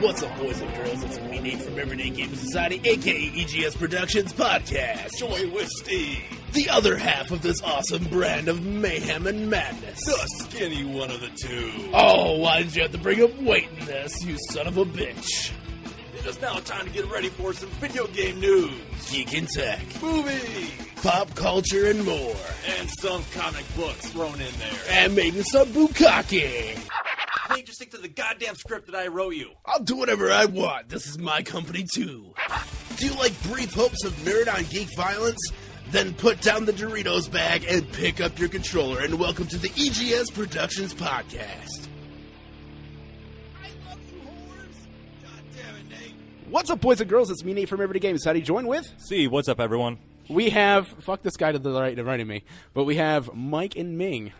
What's up, boys and girls? It's me, Nate from Everyday Game Society, aka EGS Productions Podcast. Joy with Steve, The other half of this awesome brand of mayhem and madness. the skinny one of the two. Oh, why did you have to bring up weight in this, you son of a bitch? It is now time to get ready for some video game news, Geek and tech, movies, pop culture, and more. and some comic books thrown in there. And maybe some bukkake. Nate, just stick to the goddamn script that I wrote you. I'll do whatever I want. This is my company, too. Do you like brief hopes of nerd on geek violence? Then put down the Doritos bag and pick up your controller, and welcome to the EGS Productions Podcast. I love you, whores. God damn it, Nate. What's up, boys and girls? It's me, Nate from Everyday Games. How do you join with? See, what's up, everyone? We have, fuck this guy to the right of me, but we have Mike and Ming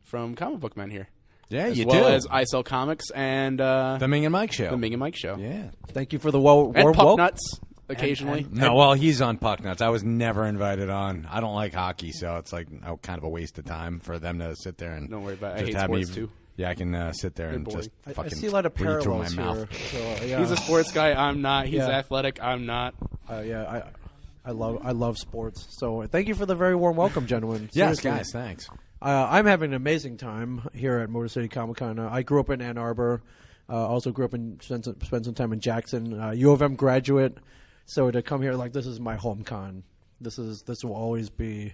from Comic Book Men here. Yeah, As you well do. as I Sell Comics and The Ming and Mike show. the Ming and Mike Show. Yeah. Thank you for the warm And Puck welcome. Nuts, occasionally. No, well, he's on Puck Nuts. I was never invited on. I don't like hockey, so it's like kind of a waste of time for them to sit there and Don't worry about it. I just hate have sports, me. too. Yeah, I can sit there and boring. just I fucking see a lot of breathe through my parallels mouth. here. So, yeah. He's a sports guy. I'm not. He's Yeah. athletic. I'm not. I love sports. So thank you for the very warm welcome, gentlemen. Yes, Seriously. guys, thanks. I'm having an amazing time here at Motor City Comic Con. I grew up in Ann Arbor. Also grew up spent some time in Jackson. U of M graduate. So to come here, like, this is my home con. This will always be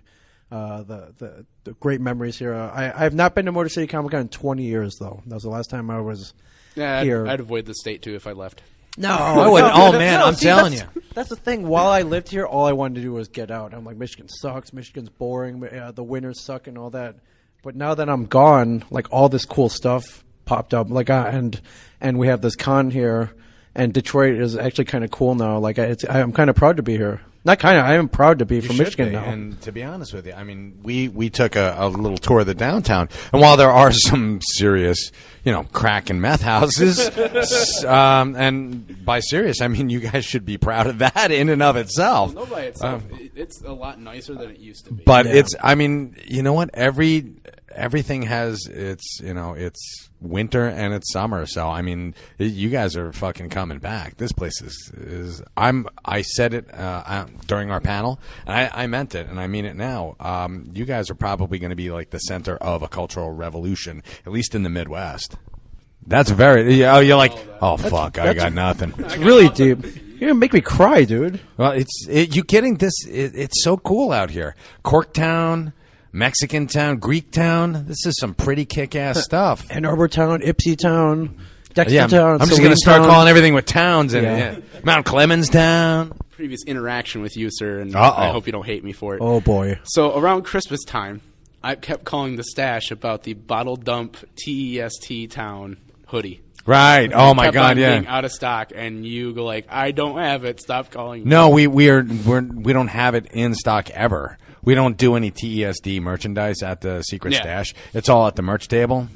the great memories here. I have not been to Motor City Comic Con in 20 years, though. That was the last time I was Yeah, here. I'd avoid the state, too, if I left. No, I wouldn't. Oh, man, I'm telling you. That's the thing. While I lived here, all I wanted to do was get out. I'm like, Michigan sucks. Michigan's boring. The winters suck and all that. But now that I'm gone, like, all this cool stuff popped up. Like, and we have this con here, and Detroit is actually kind of cool now. Like, I'm kind of proud to be here. Not kind of. I am proud to be from Michigan now. And to be honest with you, I mean, we took a little tour of the downtown, and while there are some serious, crack and meth houses, and by serious, I mean you guys should be proud of that in and of itself. No, by itself, it's a lot nicer than it used to be. But it's, I mean, you know what? Everything has its winter and its summer. So I mean, you guys are fucking coming back. This place is. I said it during our panel, and I meant it, and I mean it now. You guys are probably going to be like the center of a cultural revolution, at least in the Midwest. That's very. Oh, you're like, oh fuck, I got nothing. It's really deep. You're gonna make me cry, dude. Well, you kidding? It's so cool out here. Corktown, Mexican town, Greek town. This is some pretty kick-ass stuff. Ann Arbor Town, Ipsy Town, Dexter Yeah, Town. I'm just Saline going to start Town. calling everything with towns. And Yeah. Mount Clemens town. Previous interaction with you, sir, and Uh-oh. I hope you don't hate me for it. Oh boy. So around Christmas time, I kept calling the stash about the bottle dump TEST Town hoodie. Right. Oh my Kept God. on Yeah. being out of stock, and you go like, I don't have it. Stop calling me. No, we don't have it in stock ever. We don't do any TESD merchandise at the secret Yeah. stash. It's all at the merch table.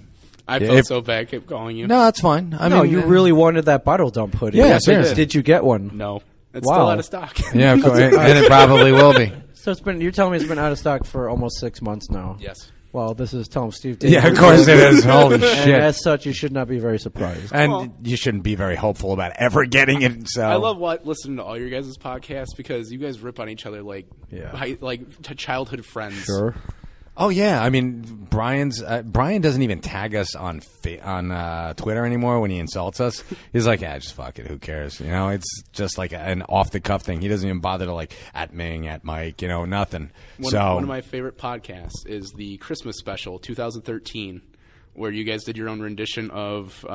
I felt If- so bad. I kept calling you. No, that's fine. I No, mean, you really wanted that bottle dump hoodie. Yeah, Yes, I seriously. did you get one? No. It's Wow. still out of stock. Yeah, of course, and it probably will be. So you're telling me it's been out of stock for almost 6 months now. Yes. Well, this is Tell 'em Steve did. Yeah, of course it is. Holy And shit. as such, you should not be very surprised. And Well- you shouldn't be very hopeful about ever getting it. So I love listening to all your guys' podcasts because you guys rip on each other like Yeah. childhood friends. Sure. Oh yeah, I mean Brian doesn't even tag us on Twitter anymore when he insults us. He's like, yeah, just fuck it, who cares? It's just like an off the cuff thing. He doesn't even bother to like at Ming, at Mike, nothing. One of my favorite podcasts is the Christmas special 2013, where you guys did your own rendition of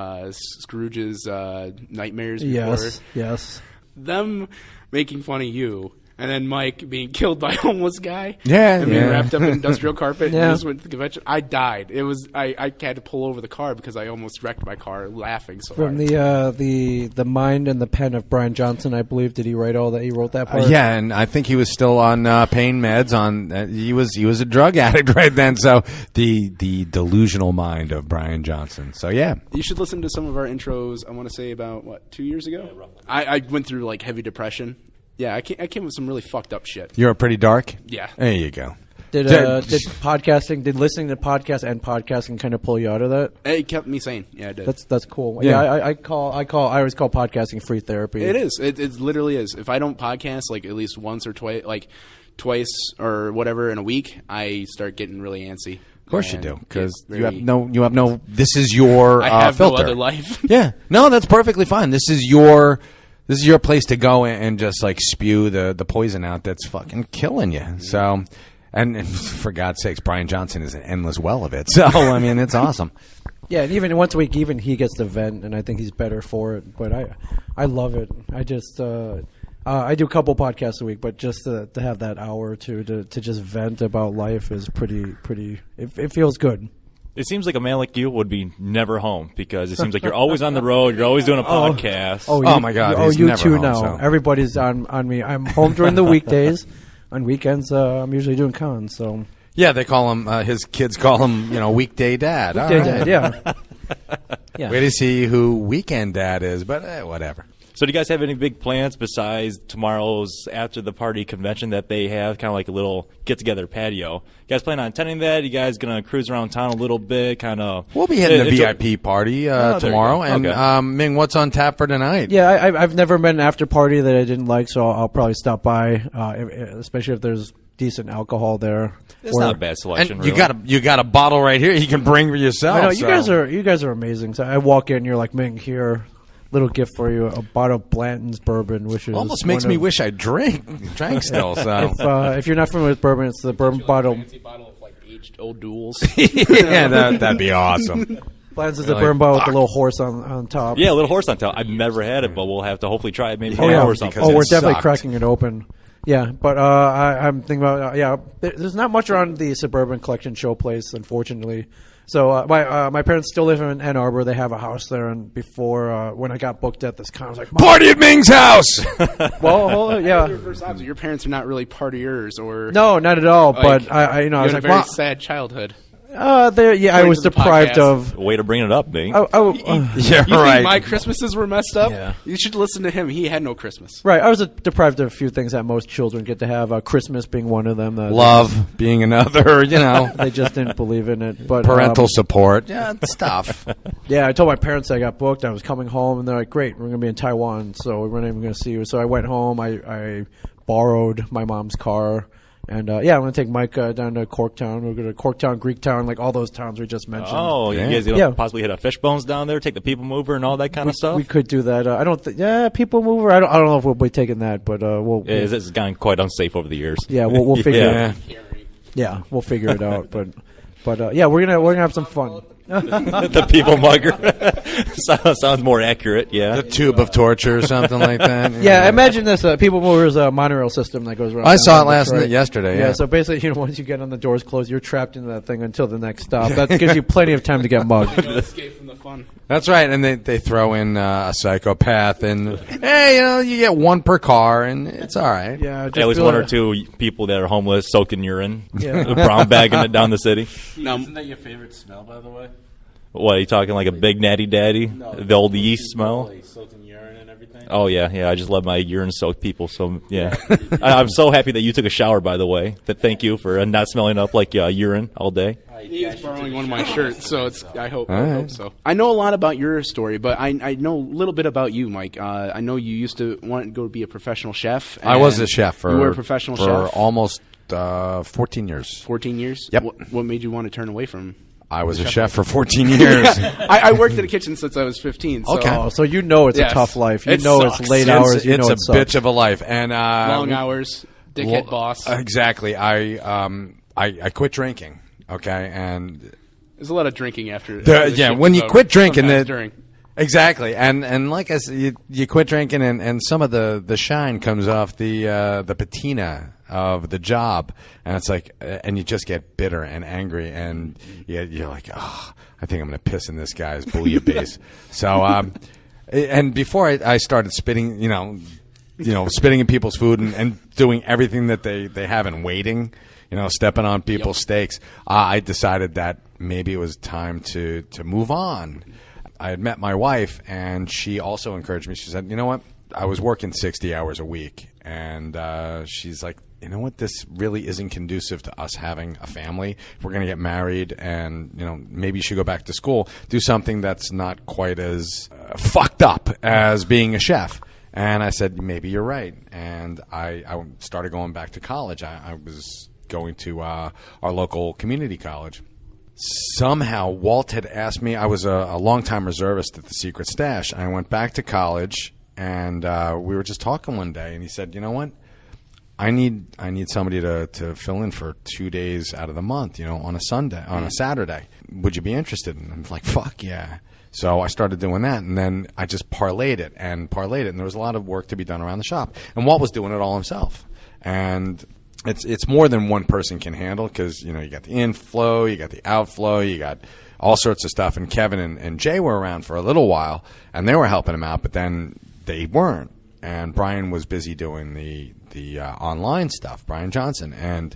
Scrooge's Nightmares Before. Yes. Them making fun of you. And then Mike being killed by a homeless guy. Yeah, and being yeah. wrapped up in industrial carpet. Yeah. And just went to the convention. I died. It was I had to pull over the car because I almost wrecked my car laughing so From hard. the mind and the pen of Brian Johnson, I believe. Did he write all that? He wrote that part. Yeah, and I think he was still on pain meds. He was a drug addict right then. So the delusional mind of Brian Johnson. So yeah, You should listen to some of our intros. I want to say about 2 years ago. I went through like heavy depression. Yeah, I came with some really fucked up shit. you're pretty dark. Yeah. There you go. Did podcasting, did listening to podcasts and podcasting kind of pull you out of that? It kept me sane. Yeah, it did. That's cool. Yeah. I always call podcasting free therapy. It is. It literally is. If I don't podcast like at least once or twice or whatever in a week, I start getting really antsy. Of course you do, because you have no. This is your I have filter. no other life. Yeah, no, that's perfectly fine. This is your place to go and just like spew the poison out that's fucking killing you. So, and for God's sakes, Brian Johnson is an endless well of it. So I mean, it's awesome. Yeah, and even once a week, even he gets to vent, and I think he's better for it. But I love it. I just I do a couple podcasts a week, but just to have that hour or two to just vent about life is pretty. It feels good. It seems like a man like you would be never home because it seems like you're always on the road. You're always doing a podcast. Oh my God! He's you never too home, now. so. Everybody's on me. I'm home during the weekdays. On weekends, I'm usually doing cons. So Yeah, they call him. His kids call him, weekday dad. All right. yeah. Yeah. Wait to see who weekend dad is, but whatever. So do you guys have any big plans besides tomorrow's after the party convention that they have, kind of like a little get-together patio? You guys plan on attending that? You guys going to cruise around town a little bit, kind of? We'll be hitting the VIP party tomorrow. And Okay. Ming, what's on tap for tonight? Yeah, I've never been an after party that I didn't like, so I'll probably stop by, especially if there's decent alcohol there. It's not a bad selection. And really. you got a bottle right here you can bring for yourself. I know so. you guys are amazing. So I walk in, you're like, Ming, here, little gift for you, a bottle of Blanton's bourbon, which is Almost makes me wish I drank still. So if you're not familiar with bourbon, it's the bourbon bottle. Fancy bottle of like aged old duels. yeah, that'd be awesome. Blanton's is the Like, bourbon bottle with fuck. a little horse on top. Yeah, a little horse on top. I've never had it, but we'll have to hopefully try it maybe Oh, tomorrow yeah, or something. because Oh, we're it definitely sucked. cracking it open. Yeah, but I'm thinking about There's not much around the Suburban Collection show place, unfortunately. So my parents still live in Ann Arbor. They have a house there, and before when I got booked at this con, I was like, Mom. Party at Ming's house. Well, yeah, Your first option. Your parents are not really partiers, or no, not at all. Like, But I you was had like, a very Mom, sad childhood. I was to the deprived podcast. of. Way to bring it up, Ming. Yeah, You right. think my Christmases were messed up? Yeah. You should listen to him. He had no Christmas. Right, I was deprived of a few things that most children get to have. Christmas being one of them. Love being another, They just didn't believe in it. But parental support. Yeah, stuff. Yeah, I told my parents I got booked. I was coming home, and they're like, "Great, we're going to be in Taiwan, so we're not even going to see you." So I went home. I borrowed my mom's car, and I'm going to take Mike down to Corktown. We're going to Corktown, Greektown, like all those towns we just mentioned. Oh, Yeah. you guys Yeah. possibly hit a Fishbones down there, take the people mover and all that kind of stuff? We could do that. I don't think. Yeah, people mover. I don't know if we'll be taking that, but we'll. Yeah, it's gotten quite unsafe over the years. Yeah, we'll figure. Yeah. Yeah, we'll figure it out. But yeah, we're gonna have some fun. The people mugger. Sounds more accurate, yeah. The tube of torture or something like that. Yeah, imagine this. People Mover's a monorail system that goes around. I saw it downtown Detroit. yesterday. Yeah, so basically, once you get on the doors closed, you're trapped in that thing until the next stop. That gives you plenty of time to get mugged. No escape from the fun. That's right, and they throw in a psychopath, and hey, you get one per car, and it's all right. Yeah, just At least feel one or like- two people that are homeless soaking urine, Yeah. brown bagging it down the city. Now, Isn't that your favorite smell, by the way? What, are you talking like a big natty daddy? The old yeast smell? Like soaked in urine and everything? Oh, yeah. I just love my urine-soaked people. So, yeah. I'm so happy that you took a shower, by the way. Thank you for not smelling up like urine all day. he's borrowing one of my shirts, so it's. I hope right. so. I know a lot about your story, but I know a little bit about you, Mike. I know you used to want to go be a professional chef. I was a and chef for you were a professional for chef almost 14 years. 14 years. Yep. What made you want to turn away from? I was a chef for 14 years. I worked in a kitchen since I was 15. So Okay. Oh, so you know it's Yes. a tough life. You It know sucks. it's late It's- hours. You it's know a it sucks. bitch of a life, and long hours, dickhead boss. Exactly. I quit drinking. Okay, and There's a lot of drinking after. when you quit drinking, sometimes the- during. Exactly, and like I said, you quit drinking, and some of the shine comes off the patina of the job, and it's like, and you just get bitter and angry, and you're like, oh, I think I'm going to piss in this guy's bouillabaisse. So, and before I started spitting, spitting in people's food and doing everything that they have in waiting, stepping on people's steaks, I decided that maybe it was time to move on. I had met my wife, and she also encouraged me. She said, "You know what? I was working 60 hours a week," and she's like, you know what, this really isn't conducive to us having a family. If we're going to get married and, maybe you should go back to school, do something that's not quite as fucked up as being a chef. And I said, maybe you're right. And I started going back to college. I was going to our local community college. Somehow, Walt had asked me, I was a longtime reservist at the Secret Stash. I went back to college, and we were just talking one day, and he said, you know what? I need somebody to fill in for 2 days out of the month, on a Saturday. Would you be interested? And I'm like, fuck yeah. So I started doing that, and then I just parlayed it, and there was a lot of work to be done around the shop. And Walt was doing it all himself. And it's more than one person can handle, because, you got the inflow, you got the outflow, you got all sorts of stuff. And Kevin and Jay were around for a little while, and they were helping him out, but then they weren't. And Brian was busy doing the online stuff, Brian Johnson. And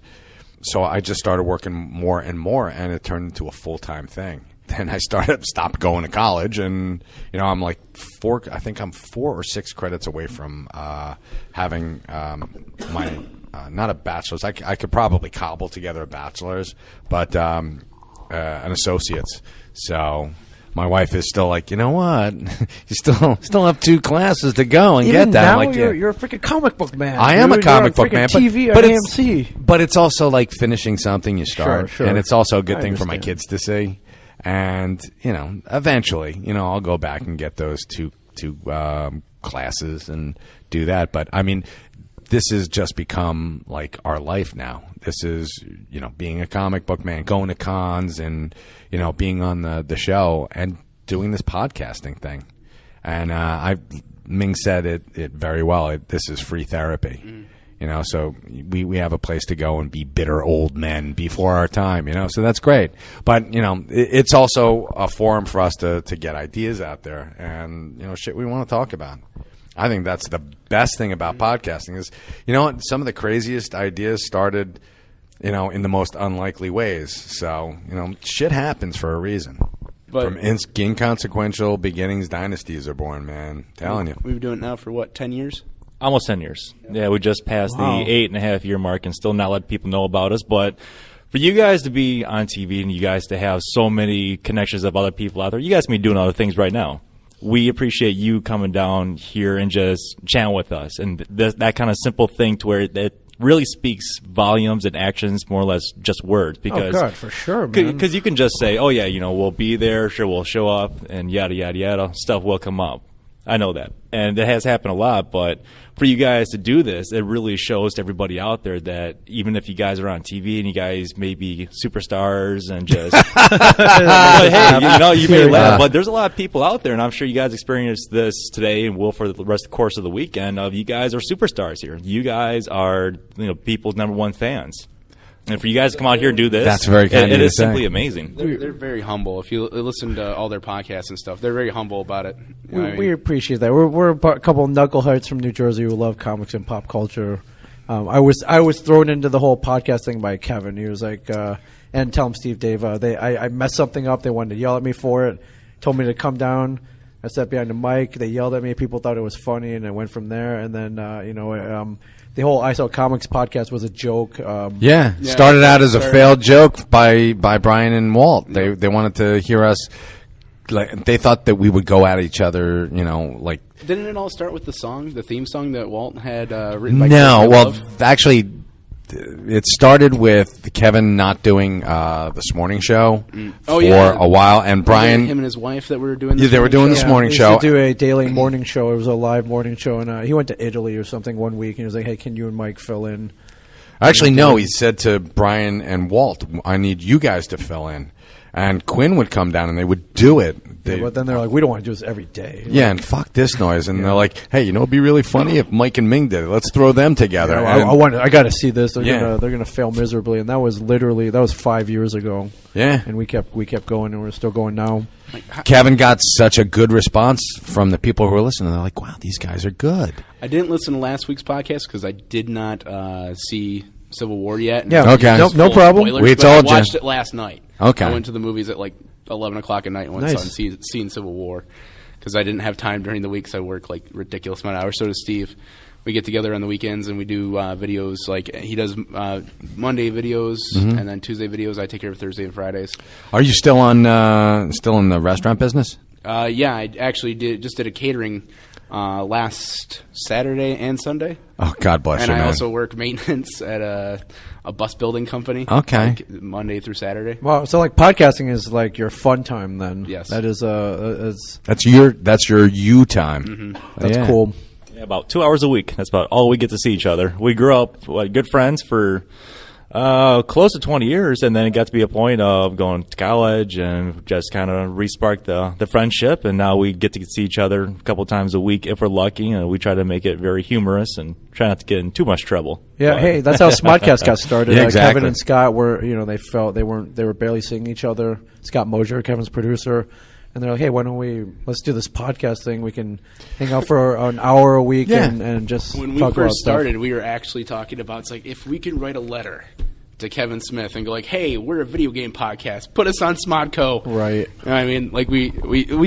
so I just started working more and more, and it turned into a full-time thing. Then I stopped going to college, and, I'm like I think I'm 4 or 6 credits away from having my, not a bachelor's. I could probably cobble together a bachelor's, but an associate's. So my wife is still like, you know what? You still have 2 classes to go and Even get that. now, I'm like, you're a freaking comic book man. I am a comic book man, TV but on it's AMC. But it's also like finishing something you start, Sure. and it's also a good I thing for my understand. kids to see. And eventually, I'll go back and get those two classes and do that. But I mean, this has just become like our life now. This is, being a comic book man, going to cons, and being on the show and doing this podcasting thing. And Ming said it very well. This is free therapy. So we have a place to go and be bitter old men before our time, so that's great. But, it's also a forum for us to get ideas out there and, shit we want to talk about. I think that's the best thing about podcasting is, some of the craziest ideas started, in the most unlikely ways. So, shit happens for a reason. But From inconsequential beginnings, dynasties are born, man. Telling you. We've been doing it now for, 10 years? Almost 10 years. Yeah, we just passed the 8.5-year mark and still not let people know about us. But for you guys to be on TV and you guys to have so many connections of other people out there, you guys can be doing other things right now. We appreciate you coming down here and just chatting with us. And that kind of simple thing to where it really speaks volumes and actions more or less just words. Because, God, for sure, man. Because you can just say, oh, yeah, we'll be there, sure, we'll show up, and yada, yada, yada, stuff will come up. I know that. And it has happened a lot, but for you guys to do this, it really shows to everybody out there that even if you guys are on TV and you guys may be superstars and just, but hey, you may laugh, but there's a lot of people out there, and I'm sure you guys experienced this today and will for the rest of the course of the weekend of you guys are superstars here. You guys are, people's number one fans. And for you guys to come out here and do this, that's very kind of you it to is say. simply amazing. They're very humble. If you listen to all their podcasts and stuff, they're very humble about it. We appreciate that. We're a couple of knuckleheads from New Jersey who love comics and pop culture. I was thrown into the whole podcast thing by Kevin. He was like, and tell him Steve Dave. I messed something up. They wanted to yell at me for it. Told me to come down. I sat behind the mic. They yelled at me. People thought it was funny, and I went from there. And then the whole I Saw Comics podcast was a joke. Started out as a failed joke by Brian and Walt. They wanted to hear us. Like, they thought that we would go at each other, like. Didn't it all start with the theme song that Walt had written by No, Chris well, Love? actually, it started with Kevin not doing this morning show for a while, and Brian, him and his wife that were doing. This they were doing this morning he show. used to do a daily morning show. It was a live morning show, and he went to Italy or something one week, and he was like, "Hey, can you and Mike fill in?" Actually, no, he said to Brian and Walt, "I need you guys to fill in." And Quinn would come down, and they would do it. But then they're like, "We don't want to do this every day." Yeah, and fuck this noise. And they're like, "Hey, it'd be really funny if Mike and Ming did it. Let's throw them together." I got to see this. They're Yeah. gonna fail miserably, and that was 5 years ago. Yeah, And we kept going, and we're still going now. Kevin got such a good response from the people who were listening. They're like, "Wow, these guys are good." I didn't listen to last week's podcast because I did not see Civil War yet. And Yeah, Okay. no problem. Spoilers, We but told I you. watched it last night. Okay. I went to the movies at 11 o'clock at night and went Nice. and seen Civil War because I didn't have time during the week because I work ridiculous amount of hours. So does Steve. we get together on the weekends and we do videos. Like he does Monday videos and then Tuesday videos. I take care of Thursday and Fridays. Are you still in the restaurant business? Yeah, I actually did a catering last Saturday and Sunday. Oh, God bless and you, I man. also work maintenance at a bus building company. Okay. Like Monday through Saturday. Wow, so like podcasting is like your fun time then? Yes. That is That's your you time. Mm-hmm. that's Yeah. cool. Yeah, about 2 hours a week. That's about all we get to see each other. We grew up good friends for close to 20 years, and then it got to be a point of going to college and just kind of re-sparked the friendship, and now we get to see each other a couple times a week if we're lucky, and we try to make it very humorous and try not to get in too much trouble. Yeah, But- hey, that's how Smodcast got started. Yeah, exactly. Kevin and Scott were, they felt they were barely seeing each other. Scott Mosier, Kevin's producer, and they're like, hey, why don't let's do this podcast thing? We can hang out for an hour a week Yeah. and just When we talk about first stuff. started, we were actually talking about, it's like, if we can write a letter to Kevin Smith and go like, hey, we're a video game podcast, put us on Smodco. Right. I mean, like we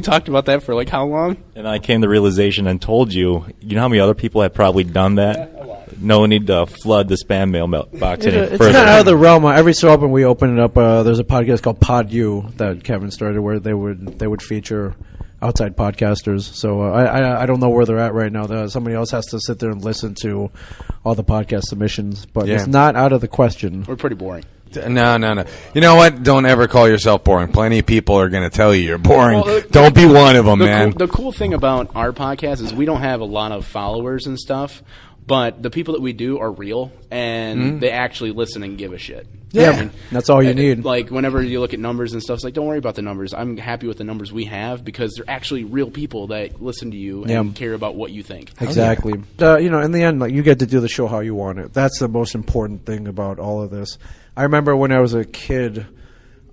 talked about that for like how long? And I came to the realization and told you know how many other people have probably done that? No need to flood the spam mail box any It's further. not out of the realm. Every so often we open it up. There's a podcast called Pod U that Kevin started where they would feature outside podcasters. So I don't know where they're at right now. Somebody else has to sit there and listen to all the podcast submissions, but Yeah. it's not out of the question. We're pretty boring. No. You know what? Don't ever call yourself boring. Plenty of people are going to tell you you're boring. Well, Don't be one of them, man. The cool thing about our podcast is we don't have a lot of followers and stuff, but the people that we do are real, and they actually listen and give a shit. Yeah, I mean, that's all you and need. Like, whenever you look at numbers and stuff, it's like, don't worry about the numbers. I'm happy with the numbers we have because they're actually real people that listen to you and Yeah. care about what you think. Exactly. In the end, like you get to do the show how you want it. That's the most important thing about all of this. I remember when I was a kid,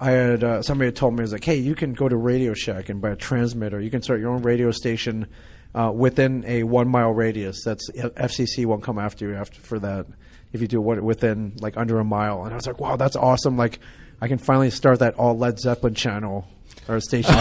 I had somebody had told me, it was like, hey, you can go to Radio Shack and buy a transmitter. You can start your own radio station within a 1 mile radius. That's FCC won't come after you for that if you do within like under a mile. And I was like, wow, that's awesome. Like I can finally start that all Led Zeppelin channel or station.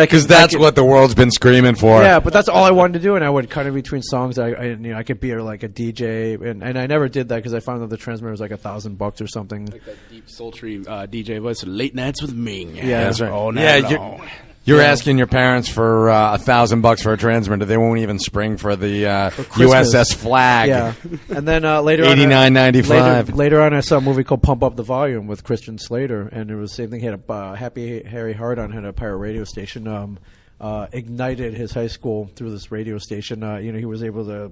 Because that's what the world's been screaming for. Yeah, but that's all I wanted to do, and I would cut in between songs. I could be like a DJ, and I never did that because I found that the transmitter was like $1,000 or something. Like that deep, sultry DJ voice, Late Nights with Ming. Yeah, that's right. All night Yeah, long. You're asking your parents for $1,000 for a transmitter. They won't even spring for the Christmas. USS Flag. Yeah, and then later $89.95. Later on, I saw a movie called Pump Up the Volume with Christian Slater, and it was the same thing. He had a Happy Harry Hardon had a pirate radio station. Ignited his high school through this radio station. He was able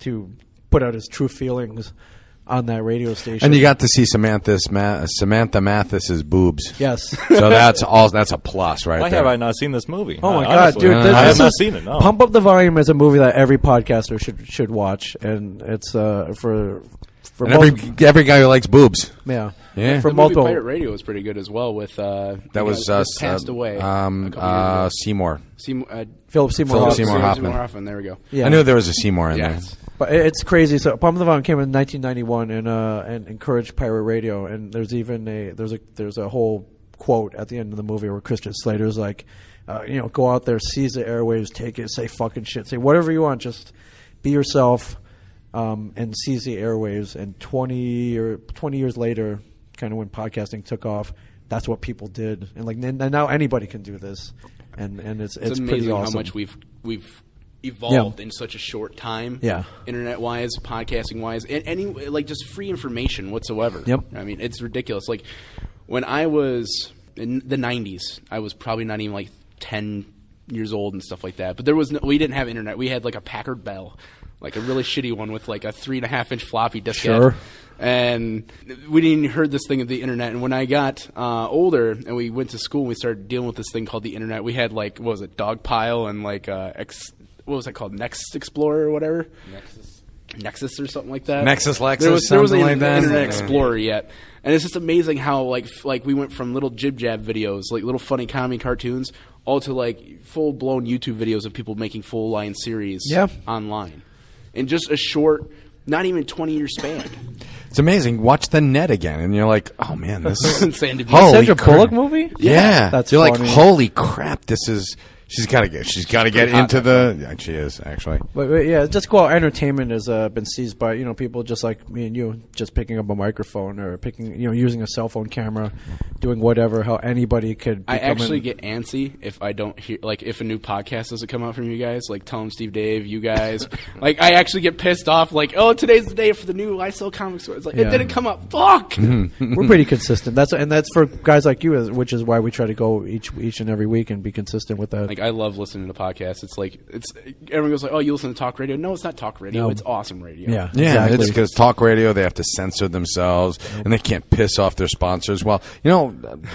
to put out his true feelings on that radio station. And you got to see Samantha Mathis's boobs. yes. So that's a plus right Why there. have I not seen this movie? Oh my God, Honestly, dude! I have This not is- seen it. No. Pump Up the Volume is a movie that every podcaster should watch, and it's for And every guy who likes boobs. yeah Yeah. for The movie multiple Pirate Radio was pretty good as well. With That was passed away. a couple years ago. Seymour. Philip Seymour Philip Hoffman. Seymour Hoffman. There we go. Yeah. I knew there was a Seymour in there. Yes. But it's crazy. So Pump Up the Volume came in 1991 and encouraged pirate radio. And there's even there's a whole quote at the end of the movie where Christian Slater's like, go out there, seize the airwaves, take it, say fucking shit, say whatever you want, just be yourself, and seize the airwaves. And 20 years later, kind of when podcasting took off, that's what people did. And now anybody can do this, and it's It's pretty amazing awesome. how much we've evolved in such a short time. Yeah. Internet-wise, podcasting-wise, and any like just free information whatsoever. Yep. I mean, it's ridiculous. Like when I was in the 90s, I was probably not even like 10 years old and stuff like that. But we didn't have internet. We had like a Packard Bell, like a really shitty one with like a 3.5-inch floppy diskette. Sure. And we didn't even heard this thing of the internet. And when I got older and we went to school, we started dealing with this thing called the internet. We had like, what was it, Dogpile and like what was that called, Next Explorer or whatever? Nexus or something like that. Nexus, Lexus, There wasn't something like that. Internet Explorer yet. And it's just amazing how like we went from little jib-jab videos, like little funny comedy cartoons, all to like full-blown YouTube videos of people making full-line series online. In just a short, not even 20-year span. It's amazing. Watch the net again, and you're like, "Oh man, this is Insane to be- holy Sandra crap. Bullock movie? Yeah, That's you're funny. like, "Holy crap, this is." She's got to get into the. Yeah, she is actually. But yeah, just cool. Entertainment has been seized by people just like me and you, just picking up a microphone or using a cell phone camera, doing whatever. How anybody could. I actually get antsy if I don't hear, like, if a new podcast doesn't come out from you guys. Like, tell them Steve, Dave, you guys. Like, I actually get pissed off. Like, oh, today's the day for the new I Sell Comic Store. It's like it didn't come up. Fuck. We're pretty consistent. That's for guys like you, which is why we try to go each and every week and be consistent with that. Like, I love listening to podcasts. It's like everyone goes like, "Oh, you listen to talk radio?" No, it's not talk radio. No. It's awesome radio. Yeah, exactly. It's because talk radio, they have to censor themselves and they can't piss off their sponsors. Well,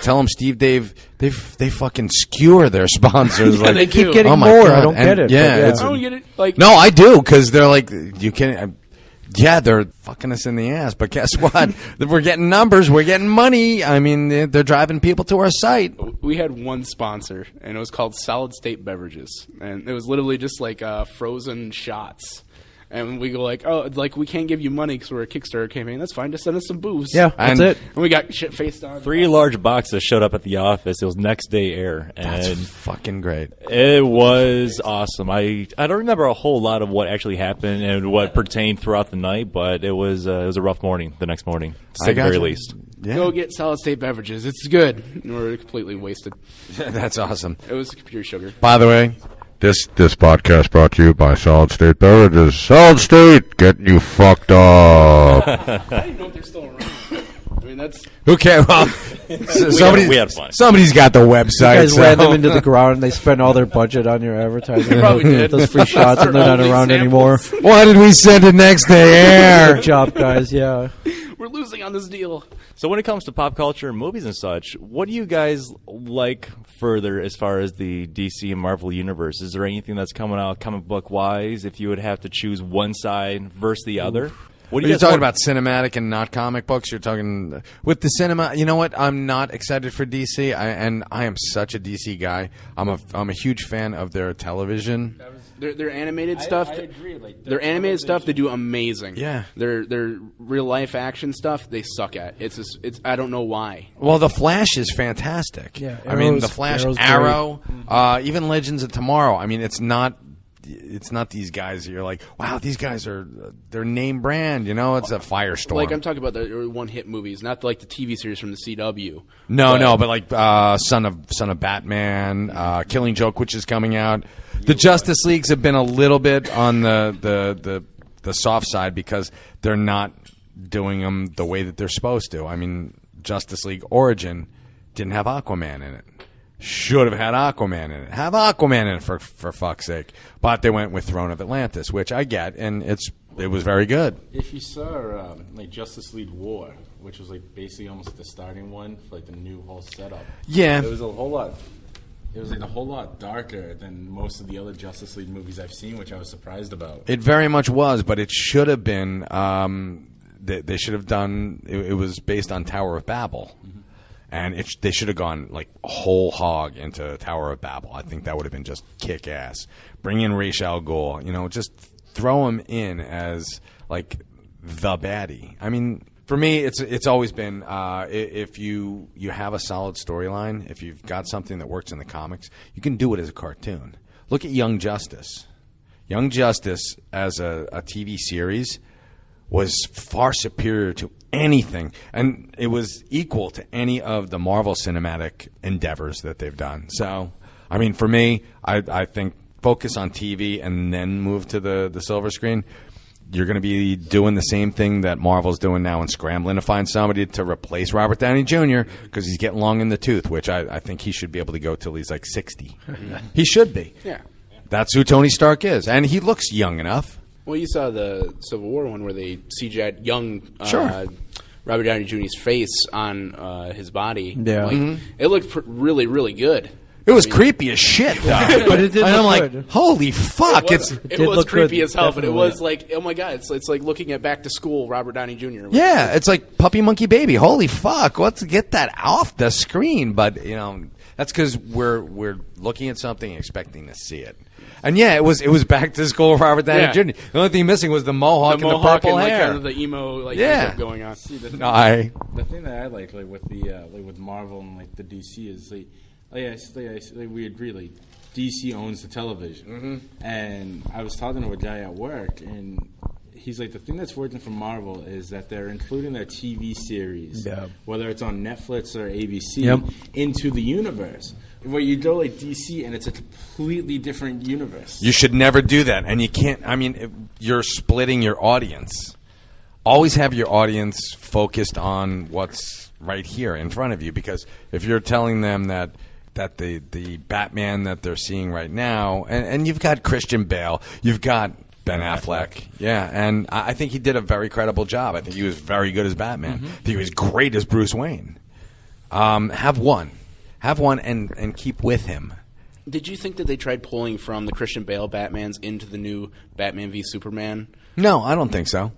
tell them Steve, Dave, they fucking skewer their sponsors. Yeah, like, they keep do. getting more. God. I don't get it. Yeah, I don't get it. Like, no, I do, because they're like, you can. Yeah, they're fucking us in the ass, but guess what? We're getting numbers, we're getting money. I mean, they're driving people to our site. We had one sponsor, and it was called Solid State Beverages, and it was literally just like frozen shots. And we go like, oh, like, we can't give you money because we're a Kickstarter campaign. That's fine. Just send us some booze. Yeah, that's it. And we got shit faced on. 3 large boxes showed up at the office. It was next day air. And That's fucking great. it was awesome. I don't remember a whole lot of what actually happened and what pertained throughout the night, but it was a rough morning the next morning, to say the very least. Yeah. Go get Solid State Beverages. It's good. And we're completely wasted. That's awesome. It was pure sugar. By the way, this podcast brought to you by Solid State Beverages. Solid State, getting you fucked up. I don't even know if they're still around. I mean, that's... Okay, well, we had fun. Somebody's got the website. You guys ran them into the ground and they spent all their budget on your advertising. Probably did. Those free shots and they're not around samples. anymore. Why did we send it next day air? Good job, guys. Yeah. We're losing on this deal. So when it comes to pop culture and movies and such, what do you guys like further as far as the DC and Marvel universe? Is there anything that's coming out comic book wise if you would have to choose one side versus the other? What Are you talking about cinematic and not comic books? You're talking with the cinema. You know what? I'm not excited for DC, and I am such a DC guy. I'm a huge fan of their television. Their animated stuff. I agree. Like, their animated stuff, they do amazing. Yeah. Their real life action stuff, they suck at. It's I don't know why. Well, the Flash is fantastic. Yeah, I mean, Arrow's- the Flash, Arrow's Arrow, even Legends of Tomorrow. I mean, it's not these guys that you're like, wow, these guys are their name brand. It's a Firestorm. Like, I'm talking about the one-hit movies, not like the TV series from the CW. No, but like Son of Batman, Killing Joke, which is coming out. The Justice Leagues have been a little bit on the soft side because they're not doing them the way that they're supposed to. I mean, Justice League Origin didn't have Aquaman in it. Should have had Aquaman in it. Have Aquaman in it for fuck's sake. But they went with Throne of Atlantis, which I get, and it was very good. If you saw like Justice League War, which was like basically almost the starting one for like the new whole setup. Yeah. It was a whole lot. It was like a whole lot darker than most of the other Justice League movies I've seen, which I was surprised about. It very much was, but it should have been. They should have done. It was based on Tower of Babel, and they should have gone like whole hog into Tower of Babel. I think that would have been just kick ass. Bring in Ra's al Ghul. Just throw him in as like the baddie. I mean, for me, it's always been if you have a solid storyline, if you've got something that works in the comics, you can do it as a cartoon. Look at Young Justice. Young Justice as a TV series was far superior to anything, and it was equal to any of the Marvel cinematic endeavors that they've done. So, I mean, for me, I think focus on TV and then move to the silver screen. You're going to be doing the same thing that Marvel's doing now and scrambling to find somebody to replace Robert Downey Jr. because he's getting long in the tooth, which I think he should be able to go till he's like 60. He should be. Yeah. That's who Tony Stark is, and he looks young enough. Well, you saw the Civil War one where they CGI'd young Sure. Robert Downey Jr.'s face on his body. Yeah. Like, it looked really, really good. It was creepy as shit, though. But it did and I'm look like, good. holy fuck! It did was look creepy good, as hell, but it definitely. was like, oh my god, it's like looking at Back to School Robert Downey Jr. Yeah, it's like Puppy Monkey Baby. Holy fuck! Let's get that off the screen. But that's because we're looking at something and expecting to see it. And yeah, it was Back to School Robert Downey Yeah. Jr. The only thing missing was the mohawk and the purple and, hair. kind of the emo Yeah. makeup going on. See, the thing that I like with the with Marvel and like the DC is like we agree, like DC owns the television. And I was talking to a guy at work, and he's like, the thing that's working for Marvel is that they're including their TV series, whether it's on Netflix or ABC, into the universe. Where you go like DC, and it's a completely different universe. You should never do that, and you can't. I mean, you're splitting your audience. Always have your audience focused on what's right here in front of you, because if you're telling them that the Batman that they're seeing right now, and you've got Christian Bale, you've got Ben Affleck, and I think he did a very credible job. I think he was very good as Batman. I think he was great as Bruce Wayne. Have one and keep with him. Did you think that they tried pulling from the Christian Bale Batmans into the new Batman v Superman? No, I don't think so.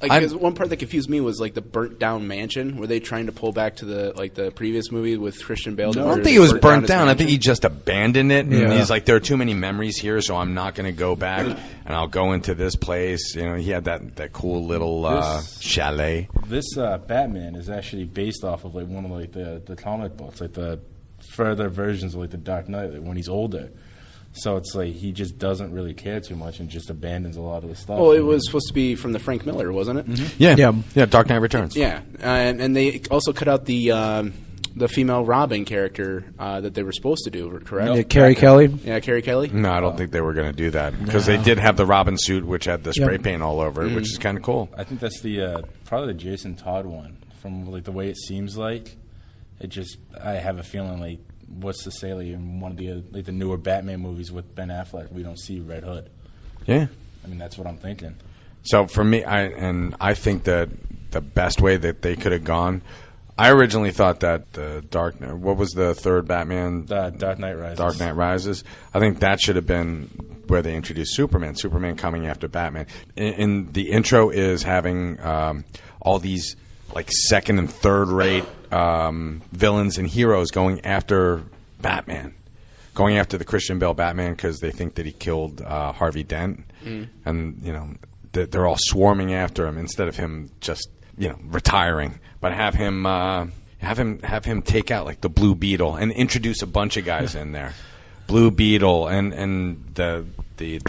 Because one part that confused me was like the burnt down mansion. Were they trying to pull back to the previous movie with Christian Bale? No, I don't think it was burnt down. I think he just abandoned it, and he's like, there are too many memories here, so I'm not going to go back, and I'll go into this place. You know, he had that cool little chalet. This Batman is actually based off of like one of like the comic books, like the further versions of like the Dark Knight, like when he's older. So it's like he just doesn't really care too much and just abandons a lot of the stuff. Well, it was supposed to be from the Frank Miller, wasn't it? Yeah, Dark Knight Returns. Yeah, and they also cut out the female Robin character that they were supposed to do, correct? Nope. Carrie Kelly? Yeah, Carrie Kelly? No, I don't think they were going to do that, because they did have the Robin suit, which had the spray paint all over it, which is kind of cool. I think that's the probably the Jason Todd one, from like the way it seems like. I have a feeling like, what's to say, like in one of the newer Batman movies with Ben Affleck, we don't see Red Hood. Yeah, I mean, that's what I'm thinking. So for me, I think that the best way that they could have gone, I originally thought that the what was the third Batman? Dark Knight Rises. Dark Knight Rises. I think that should have been where they introduced Superman. Superman coming after Batman. In the intro is having all these like second and third rate villains and heroes going after Batman, going after the Christian Bale Batman, because they think that he killed Harvey Dent, and you know they're all swarming after him instead of him just retiring, but have him take out like the Blue Beetle and introduce a bunch of guys in there, Blue Beetle and the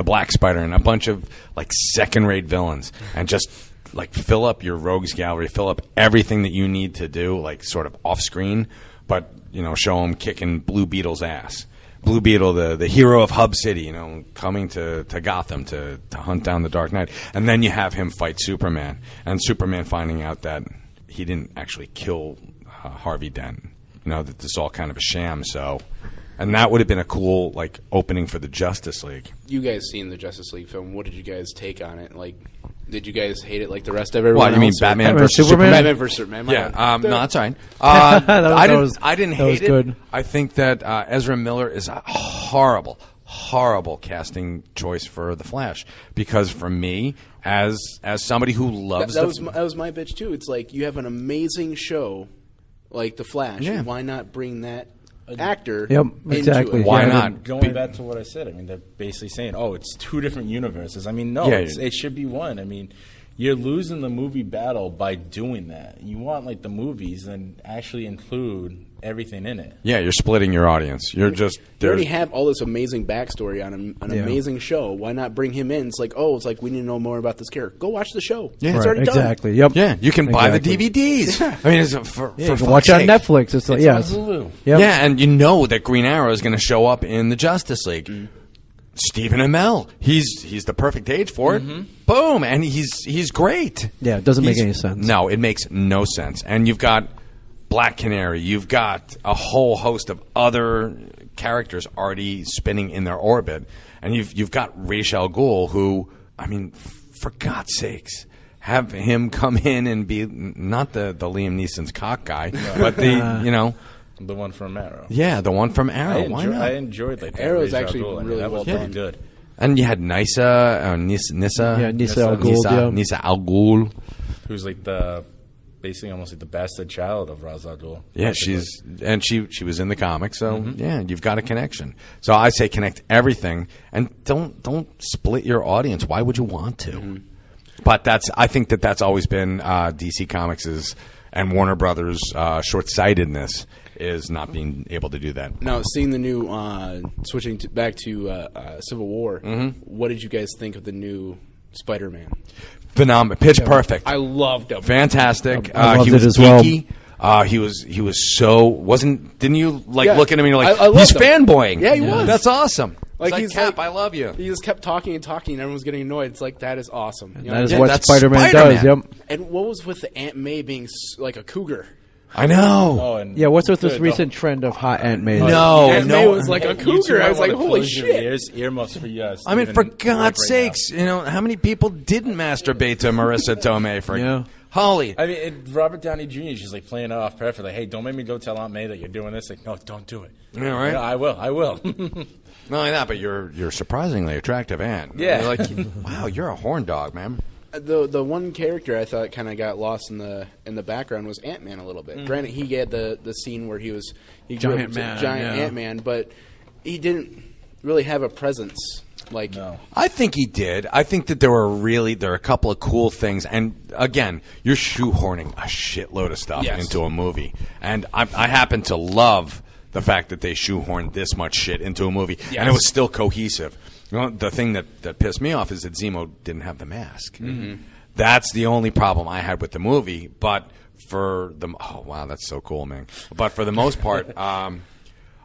Black Spider and a bunch of like second rate villains, and just like fill up your rogues gallery, fill up everything that you need to do, like sort of off screen, but show them kicking Blue Beetle's ass. Blue Beetle, the hero of Hub City, coming to Gotham to hunt down the Dark Knight, and then you have him fight Superman, and Superman finding out that he didn't actually kill Harvey Dent, that this is all kind of a sham. So, and that would have been a cool like opening for the Justice League. You guys seen the Justice League film? What did you guys take on it? Like, did you guys hate it like the rest of everyone? What, you mean Batman versus Superman? Batman versus Superman. Yeah, no, that's fine. I didn't hate it. Good. I think that Ezra Miller is a horrible casting choice for the Flash, because for me, as somebody who loves that was my bitch too. It's like, you have an amazing show like the Flash. Yeah. Why not bring that actor? Yep, exactly. Into it? Why not? Going back to what I said, I mean, they're basically saying, "Oh, it's two different universes." I mean, no, it should be one. I mean, you're losing the movie battle by doing that. You want like the movies and actually include everything in it. Yeah, you're splitting your audience. You're just you already have all this amazing backstory on an amazing show. Why not bring him in? It's like, we need to know more about this character. Go watch the show. Yeah, it's already done. Exactly. Yep. Yeah, you can buy the DVDs. I mean, it's for you can watch it on Netflix. It's like, on Hulu. Yep. Yeah, and you know that Green Arrow is going to show up in the Justice League. Stephen Amell, he's the perfect age for it. Boom, and he's great. Yeah, it doesn't make any sense. No, it makes no sense. And you've got Black Canary, you've got a whole host of other characters already spinning in their orbit, and you've got Ra's al Ghul, who, I mean, for God's sakes, have him come in and be not the Liam Neeson's cock guy, but the one from Arrow. Yeah, the one from Arrow. Why not? I enjoyed like Arrow is Ra's al actually Ghul. really that was well pretty done. good. And you had Nissa al Ghul. Nissa al Ghul, who's like basically almost like the bastard child of Ra's al Ghul. Yeah, she was in the comics, so yeah, you've got a connection. So I say connect everything, and don't split your audience. Why would you want to? But I think that's always been DC Comics' and Warner Brothers' short-sightedness is not being able to do that. Now, seeing the new switching back to Civil War, what did you guys think of the new Spider-Man? Phenomenal, pitch perfect. I loved him. Fantastic. I loved he was it as well. geeky. He was so didn't you look at him and you're like I he's loved him. fanboying? Yeah, he was. That's awesome. Like, He's Cap, I love you. He just kept talking and talking, and everyone's getting annoyed. It's like, that is awesome. You know? That is Yeah, what that's Spider-Man Spider-Man. does. Yep. And what was with the Aunt May being like a cougar? I know. Oh, and Yeah. What's with this recent trend of hot Aunt May? No, Aunt May was like a cougar. I was like, holy shit. Earmuffs for you. I mean, for God's sakes, how many people didn't masturbate to Marissa Tomei for Yeah. Holy. I mean, Robert Downey Jr. is just like playing it off perfectly. Like, hey, don't make me go tell Aunt May that you're doing this. Like, no, don't do it. Yeah, right. I will. Not only that, but you're surprisingly attractive aunt. Yeah. You're like, wow, you're a horn dog, man. The one character I thought kind of got lost in the background was Ant-Man a little bit. Granted, he had the scene where he grew up Giant to man, giant yeah. Ant-Man, but he really have a presence. Like, No. I think he did. I think that there are a couple of cool things. And again, you're shoehorning a shitload of stuff Yes. into a movie. And I happen to love the fact that they shoehorned this much shit into a movie. Yes. And it was still cohesive. The thing that pissed me off is that Zemo didn't have the mask. Mm-hmm. That's the only problem I had with the movie. But oh, wow, that's so cool, man. But for the most part,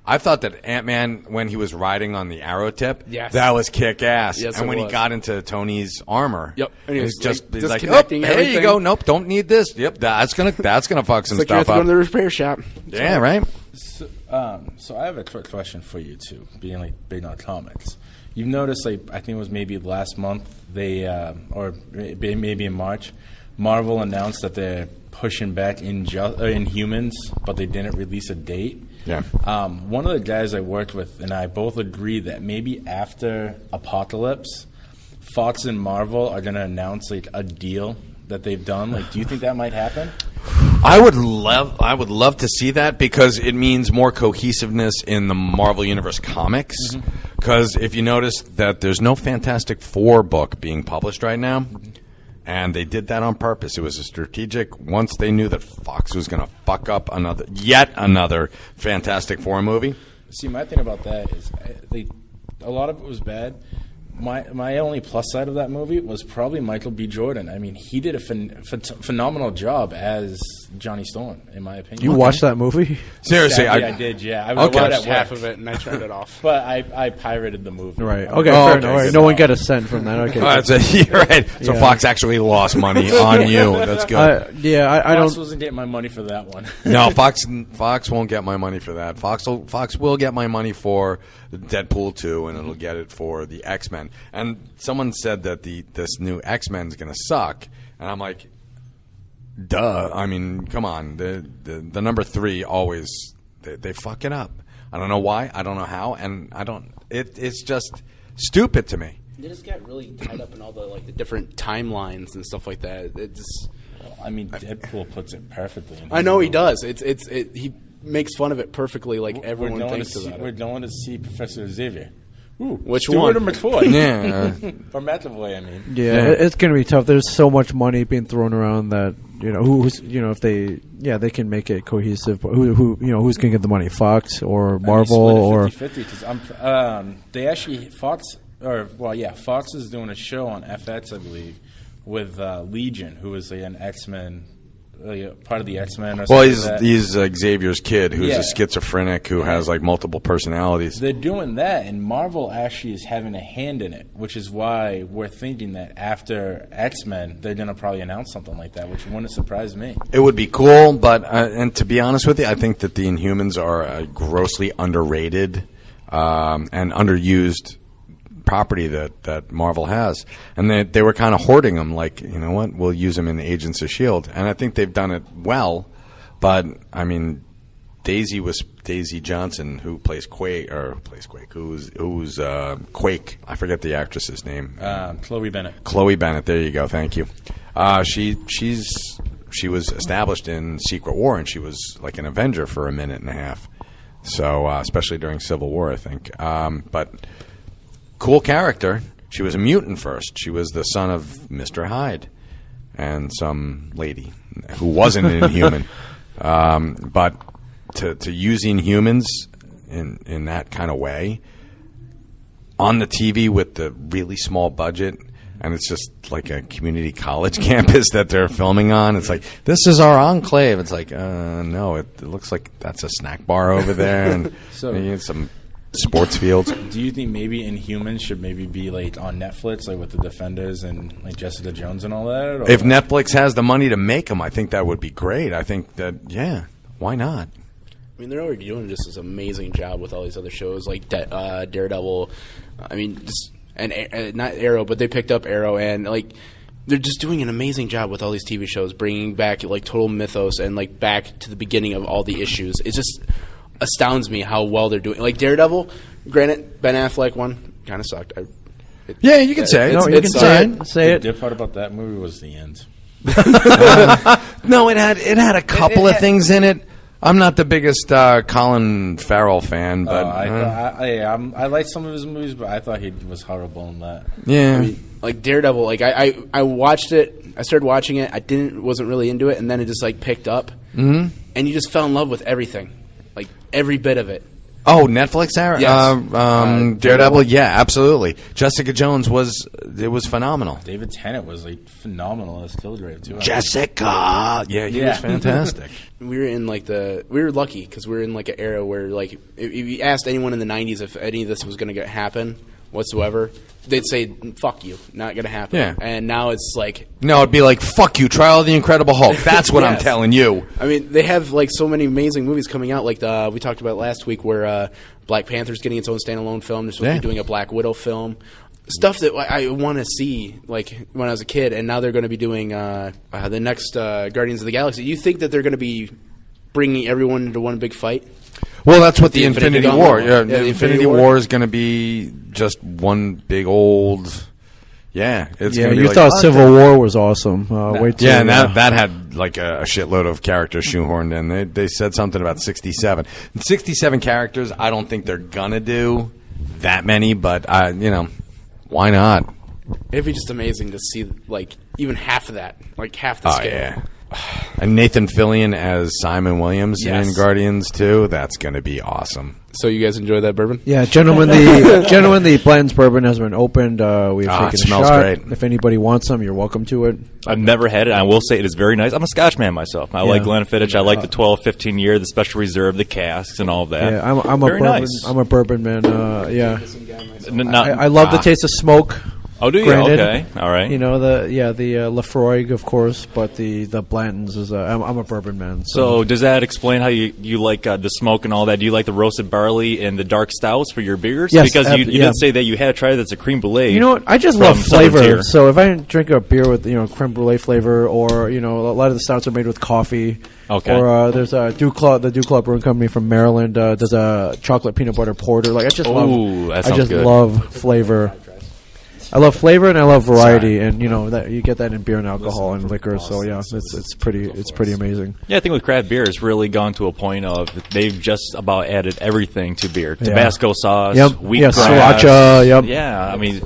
I thought that Ant-Man, when he was riding on the arrow tip, Yes. that was kick-ass. Yes, and when it he was. got into Tony's armor, Yep. And he was, he's just like, he's like, oh, disconnecting here you everything. go. Nope, don't need this. Yep, that's gonna fuck some it's like you have stuff to go up. to the repair shop. Yeah, right. So I have a quick question for you too. Being like big on comics, you've noticed like I think it was maybe last month they or maybe in March, Marvel announced that they're pushing back Inhumans, but they didn't release a date. Yeah. One of the guys I worked with and I both agreed that maybe after Apocalypse, Fox and Marvel are going to announce like a deal that they've done. Like, do you think that might happen? I would love to see that because it means more cohesiveness in the Marvel Universe comics. Because if you notice that there's no Fantastic Four book being published right now, and they did that on purpose. It was a strategic. Once they knew that Fox was going to fuck up yet another Fantastic Four movie. See, my thing about that is a lot of it was bad. My only plus side of that movie was probably Michael B. Jordan. I mean, he did a phenomenal job as Johnny Storm, in my opinion. You watched that movie? Seriously, Sadly, I did, yeah. I Okay. watched Watched half of it, and I turned it off. But I pirated the movie. Right. I'm Okay. Oh, Fair okay, enough. All right. good. No one got a cent from that. Okay. You're right. So Yeah. Fox actually lost money on you. That's good. I Fox don't. wasn't getting my money for that one. No, Fox won't get my money for that. Fox will get my money for Deadpool 2, and it'll get it for the X-Men. And someone said that this new X-Men is going to suck, and I'm like, duh. I mean, come on. The number 3 always they fuck it up. I don't know why. I don't know how, and I don't. It's just stupid to me. They just got really tied up in all the the different timelines and stuff like that. It's. I mean, Deadpool puts it perfectly. I know he does. He makes fun of it perfectly, like everyone we're going thinks to see, about We're it. going to see Professor Xavier. Ooh, Which Stewart one? or McCoy? Yeah. Or McAvoy, I mean. Yeah, it's going to be tough. There's so much money being thrown around that who's if they can make it cohesive. But who's going to get the money? Fox or Marvel or 50-50 because they actually Fox is doing a show on FX, I believe, with Legion, who is an X-Men. Part of the X-Men or Well, something like that. he's Xavier's kid who's Yeah. a schizophrenic who has multiple personalities. They're doing that, and Marvel actually is having a hand in it, which is why we're thinking that after X-Men, they're going to probably announce something like that, which wouldn't surprise me. It would be cool, but and to be honest with you, I think that the Inhumans are a grossly underrated and underused property that Marvel has, and they were kind of hoarding them. Like, you know what, we'll use them in Agents of S.H.I.E.L.D., and I think they've done it well. But I mean, Daisy Johnson, who plays Quake, who's Quake. I forget the actress's name. Chloe Bennett. Chloe Bennett. There you go. Thank you. She was established in Secret War, and she was like an Avenger for a minute and a half. So especially during Civil War, I think. But cool character. She was a mutant first. She was the son of Mr. Hyde and some lady who wasn't an Inhuman. But to using humans in that kind of way on the TV with the really small budget, and it's just like a community college campus that they're filming on. It's like, this is our enclave. It's like, no, it looks like that's a snack bar over there, and some sports fields. Do you think maybe Inhumans should maybe be like on Netflix, like with the Defenders and like Jessica Jones and all that? Or? If Netflix has the money to make them, I think that would be great. I think that, why not? I mean, they're already doing just this amazing job with all these other shows like Daredevil. I mean, just and not Arrow, but they picked up Arrow, and like they're just doing an amazing job with all these TV shows, bringing back like total mythos and like back to the beginning of all the issues. It just astounds me how well they're doing. Like Daredevil, granted, Ben Affleck one kind of sucked. You can say it. No, you can say it. The part about that movie was the end. No, it had a couple of things in it. I'm not the biggest Colin Farrell fan, but I like some of his movies, but I thought he was horrible in that. Yeah, I mean, like Daredevil, like I watched it. I started watching it. Wasn't really into it, and then it just like picked up, and you just fell in love with everything, like every bit of it. Oh, Netflix, Yes. Daredevil, yeah, absolutely. Jessica Jones was phenomenal. David Tennant was like phenomenal as Killgrave too. Jessica, he was fantastic. We were lucky because we were in like an era where like if you asked anyone in the 90s if any of this was going to happen whatsoever, they'd say fuck you, not going to happen. Yeah. And now it's like, no, it'd be like fuck you, Trial of the Incredible Hulk. That's what I'm telling you. I mean, they have like so many amazing movies coming out. Like we talked about last week, where Black Panther's getting its own standalone film. They're supposed to be doing a Black Widow film. Stuff that I want to see, like when I was a kid, and now they're going to be doing the next Guardians of the Galaxy. You think that they're going to be bringing everyone into one big fight? Well, that's what the Infinity War. The Infinity War is going to be just one big old. Yeah, it's going to be. You thought Civil War was awesome. Wait till and that had like a shitload of characters shoehorned in. They said something about 67. 67 characters. I don't think they're gonna do that many, but why not? It'd be just amazing to see like even half of that, like half the scale. Yeah. And Nathan Fillion as Simon Williams in Guardians 2. That's going to be awesome. So you guys enjoy that bourbon? Yeah, gentlemen. The Blanton's bourbon has been opened. We've taken a smells shot. great. If anybody wants some, you're welcome to it. I've never had it. I will say it is very nice. I'm a Scotch man myself. I like Glenfiddich. I like the 12, 15 year, the special reserve, the casks, and all of that. Yeah, I'm a very bourbon. nice. I'm a bourbon man. Yeah, Not, I love the taste of smoke. Oh, do you? Granted, Okay, all right. You know the Lafroig, of course, but the Blanton's is. I'm a bourbon man. So does that explain how you like the smoke and all that? Do you like the roasted barley and the dark stouts for your beers? Yes, because you did say that you had tried that's a creme brulee. You know what? I just love flavor. So if I drink a beer with creme brulee flavor, or a lot of the stouts are made with coffee. Okay. Or there's a the Duclaw Brewing Company from Maryland. There's a chocolate peanut butter porter. Like I just love flavor. I love flavor and I love variety, and that you get that in beer and alcohol and liquor. So yeah, it's pretty amazing. Yeah, I think with craft beer, it's really gone to a point of they've just about added everything to beer: Tabasco sauce, wheatgrass, sriracha. Yep. Yeah, I mean,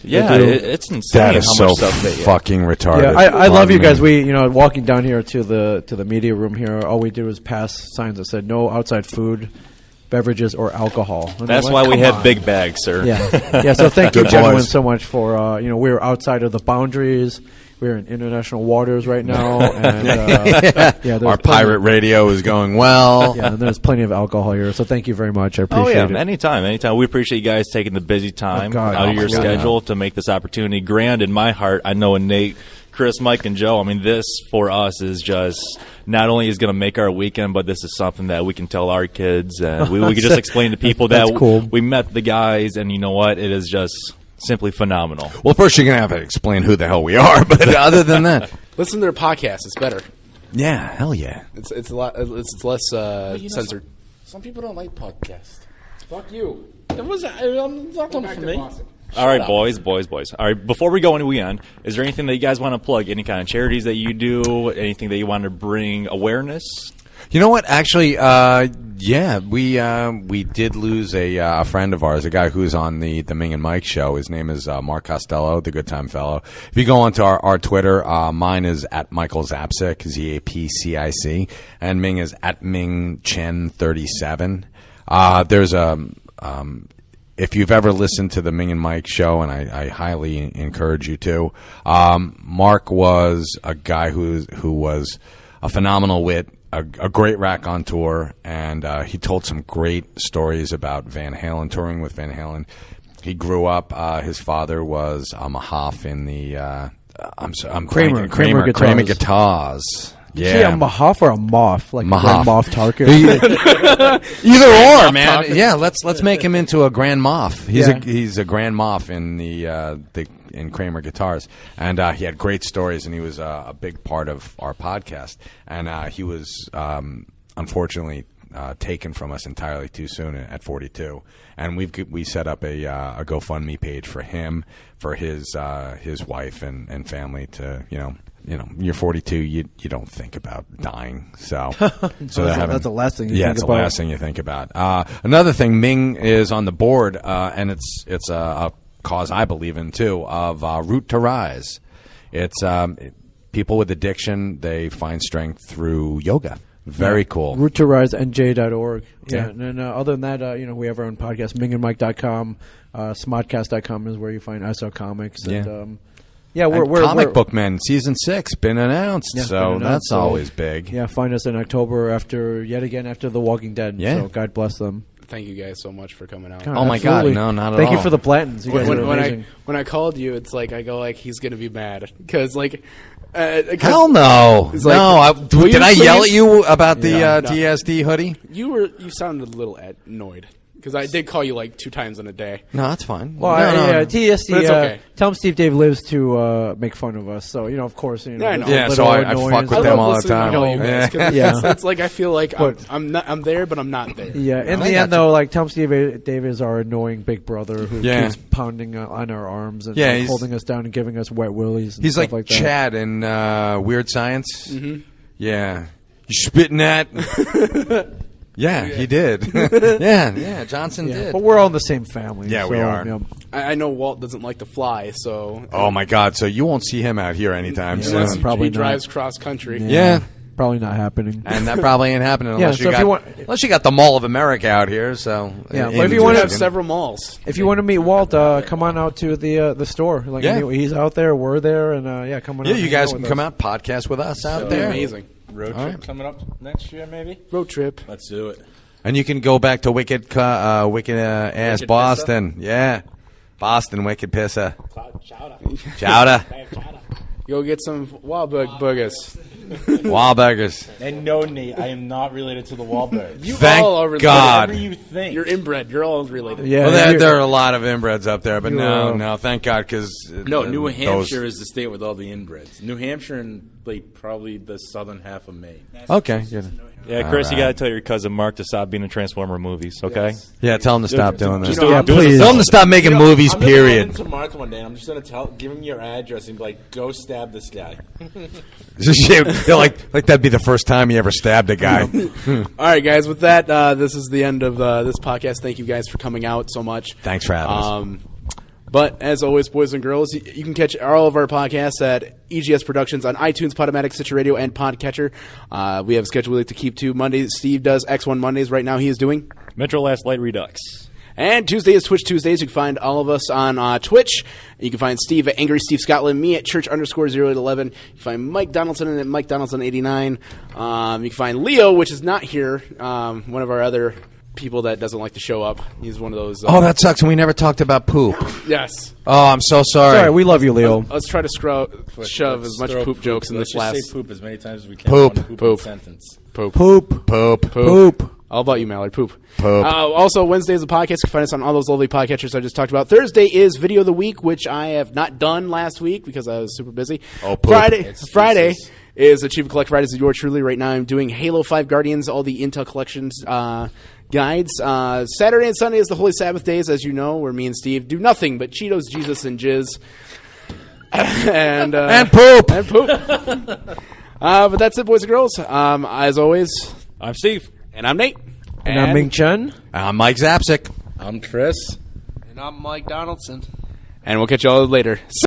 it's insane. That is how so much stuff fucking retarded. Yeah, I love you guys. We walking down here to the media room here, all we did was pass signs that said no outside food, beverages, or alcohol. And that's why we have big bags, sir. Yeah. So thank you, gentlemen, so much for we're outside of the boundaries. We're in international waters right now, and our pirate radio is going well. Yeah, and there's plenty of alcohol here. So thank you very much. I appreciate it. Anytime. We appreciate you guys taking the busy time out of your schedule to make this opportunity grand. In my heart, I know Nate, Chris, Mike, and Joe. I mean, this for us is just not only is going to make our weekend, but this is something that we can tell our kids, and we can just explain to people that cool. We met the guys, and you know what? It is just simply phenomenal. Well, first you're going to have to explain who the hell we are, but other than that, listen to their podcast. It's better. Yeah, hell yeah. It's a lot. It's less censored. Some people don't like podcasts. Fuck you. That was not coming from me. All right, boys. All right, before we go into weekend, is there anything that you guys want to plug? Any kind of charities that you do? Anything that you want to bring awareness? You know what? Actually, yeah, we did lose a friend of ours, a guy who's on the Ming and Mike show. His name is Mark Costello, the Good Time Fellow. If you go onto our Twitter, mine is at Michael Zapcic, Zapcic, and Ming is at Ming Chen 37. There's if you've ever listened to the Ming and Mike show, and I highly encourage you to, Mark was a guy who was a phenomenal wit, a great raconteur, and he told some great stories about Van Halen, touring with Van Halen. He grew up. His father was a Hoff in the Kramer Guitars. Yeah, is he a Mahoff or a Moff? Like Mahoff. a Moff Tarkin? Either or, man. Yeah, let's make him into a Grand Moff. He's a Grand Moff in Kramer Guitars, and he had great stories, and he was a big part of our podcast. And he was unfortunately taken from us entirely too soon at 42. And we set up a GoFundMe page for him, for his wife and family to you're 42. You don't think about dying, so that's the last thing. It's the last thing you think about. Another thing, Ming is on the board, and it's a cause I believe in too, of Root to Rise. It's people with addiction, they find strength through yoga. Very cool. Root to Rise NJ.org. Yeah, and then other than that, we have our own podcast, mingandmike.com. Smodcast.com is where you find SL Comics. And, we're Comic Book Men season 6 been announced, so that's always big. Yeah, find us in October after The Walking Dead. Yeah. So God bless them. Thank you guys so much for coming out. Oh my God, no, not at all. Thank you for the Platins. You guys are amazing. When I called you, it's like I go like he's gonna be mad because hell no, like, no. Did I yell please? at you about the TSD hoodie? You sounded a little annoyed. Because I did call you like 2 times in a day. No, that's fine. Well, no. TSD. But it's okay. Tell him Steve Dave lives to make fun of us. So of course, Yeah, I know. Yeah, so I fuck with them all the time. It's like I feel like I'm there, but I'm not there. Yeah, in the end, though, like Tom Steve Dave is our annoying big brother who keeps pounding on our arms and holding us down and giving us wet willies. And he's stuff like that. Chad in Weird Science. Mm-hmm. Yeah, you spitting at. Yeah, he did. yeah, Johnson did. But we're all in the same family. Yeah, we are. I know Walt doesn't like to fly, so... Oh, my God. So you won't see him out here anytime soon. Unless he drives cross country. Yeah. Probably not happening. And that probably ain't happening unless you got the Mall of America out here. So yeah, but if you want to have several malls. If you want to meet Walt, come on out to the store. Like he's out there, we're there, and come on out. Yeah, you guys can come out, podcast with us out there. Amazing. Road trip coming up next year, maybe? Road trip. Let's do it. And you can go back to wicked ass Boston. Pissa? Yeah. Boston, wicked pissa. Chowder. Go get some Wahlburgers. Wahlburgers. And no, Nate, I am not related to the Wahlbergs. You Thank all are related. God. Whatever you think. You're inbred. You're all related. Yeah, well, there are a lot of inbreds up there, but no, thank God, because New Hampshire is the state with all the inbreds. New Hampshire and probably the southern half of Maine. Okay, good. Yeah, Chris, you got to tell your cousin Mark to stop being in Transformer movies, okay? Yes. Yeah, tell him to stop doing this. Please. Tell him to stop making movies, period. I'm going to Mark one day, and I'm just going to give him your address and be like, go stab this guy. like that'd be the first time he ever stabbed a guy. All right, guys, with that, this is the end of this podcast. Thank you guys for coming out so much. Thanks for having us. But as always, boys and girls, you can catch all of our podcasts at EGS Productions on iTunes, Podomatic, Stitcher Radio, and Podcatcher. We have a schedule we like to keep to. Mondays, Steve does X1 Mondays. Right now, he is doing Metro Last Light Redux. And Tuesday is Twitch Tuesdays. You can find all of us on Twitch. You can find Steve at Angry Steve Scotland, me at Church_0811. You can find Mike Donaldson at Mike Donaldson89. You can find Leo, which is not here, one of our other people that doesn't like to show up. He's one of those. Oh, that sucks. And we never talked about poop. Yes. Oh, I'm so sorry. Sorry, we love you, Leo. Let's try to shove as much poop jokes in this last. Let's just say poop as many times as we can. Poop. Sentence. Poop. All about you, Mallard. Poop. Poop. Also, Wednesday is a podcast. You can find us on all those lovely podcatchers I just talked about. Thursday is Video of the Week, which I have not done last week because I was super busy. Oh, poop. Friday is Achieve Collect Fridays with yours truly. Right now I'm doing Halo 5 Guardians, all the Intel Collections guides. Saturday and Sunday is the Holy Sabbath days, as you know, where me and Steve do nothing but Cheetos, Jesus, and Jizz. and poop. And poop. But that's it, boys and girls. As always, I'm Steve. And I'm Nate. And I'm Ming Chen. I'm Mike Zapcic. I'm Chris. And I'm Mike Donaldson. And we'll catch you all later.